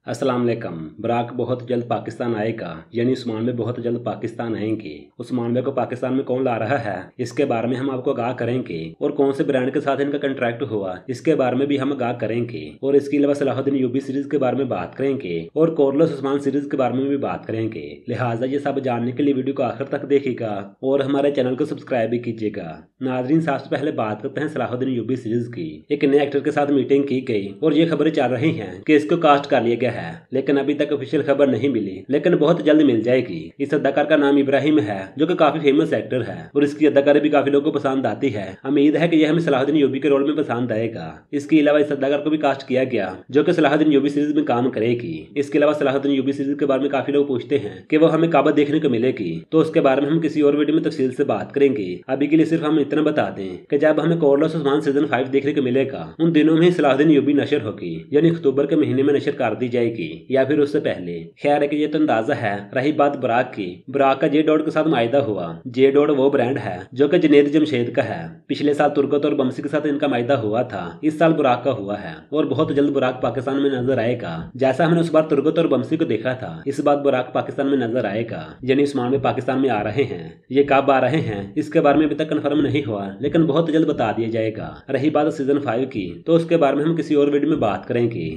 अस्सलाम वालेकुम। बराक बहुत जल्द पाकिस्तान आएगा, यानी उस्मान में बहुत जल्द पाकिस्तान आएंगे। उस्मान को पाकिस्तान में कौन ला रहा है, इसके बारे में हम आपको आगाह करेंगे। और कौन से ब्रांड के साथ इनका कंट्रैक्ट हुआ, इसके बारे में भी हम आगाह करेंगे। और इसके अलावा सलाहुद्दीन यूबी सीरीज के बारे में बात करेंगे और कॉर्लोस उस्मान सीरीज के बारे में भी बात करेंगे। लिहाजा ये सब जानने के लिए वीडियो को आखिर तक देखिएगा और हमारे चैनल को सब्सक्राइब भी कीजिएगा। नाजरीन, सबसे पहले बात करते हैं सलाहुद्दीन यूबी सीरीज की। एक नए एक्टर के साथ मीटिंग की गई और ये खबरें चल रही हैं कि इसको कास्ट कर लिया गया है, लेकिन अभी तक ऑफिशियल खबर नहीं मिली, लेकिन बहुत जल्द मिल जाएगी। इस अदाकार का नाम इब्राहिम है, जो कि काफी फेमस एक्टर है और इसकी अदाकारी भी काफी लोगों को पसंद आती है। उम्मीद है कि यह हमें सलाहुद्दीन यूबी के रोल में पसंद आएगा। इसके अलावा इस अदाकार को भी कास्ट किया गया, जो कि सलाहुद्दीन यूबी सीरीज में काम करेगी। इसके अलावा सलाहुद्दीन यूबी सीरीज के बारे में काफी लोग पूछते हैं कि वो हमें कब देखने को मिलेगी, तो उसके बारे में हम किसी और वीडियो में तफसील से बात करेंगे। अभी के लिए सिर्फ हम इतना बता दें कि जब हमें कॉर्लोस उस्मान सीजन 5 देखने को मिलेगा, उन दिनों में सलाहुद्दीन यूबी नशर होगी, यानी अक्टूबर के महीने में नशर कर दी जाएगी या फिर उससे पहले। खैर है कि ये तो अंदाजा है। रही बात बराक की, बराक का जे डॉट के साथ मायदा हुआ। जे डॉट वो ब्रांड है जो कि जुनैद जमशेद का है। पिछले साल तुर्गत और बमसी के साथ इनका मायदा हुआ था, इस साल बराक का हुआ है और बहुत जल्द बराक पाकिस्तान में नजर आएगा। जैसा हमने उस बार तुर्गत और बमसी को देखा था, इस बार बराक पाकिस्तान में नजर आएगा, यानी उस्मान में पाकिस्तान में आ रहे हैं। ये कब आ रहे हैं इसके बारे में अभी तक कंफर्म नहीं हुआ, लेकिन बहुत जल्द बता दिया जाएगा। रही बात सीजन 5 की, तो उसके बारे में हम किसी और वीडियो में बात करेंगे।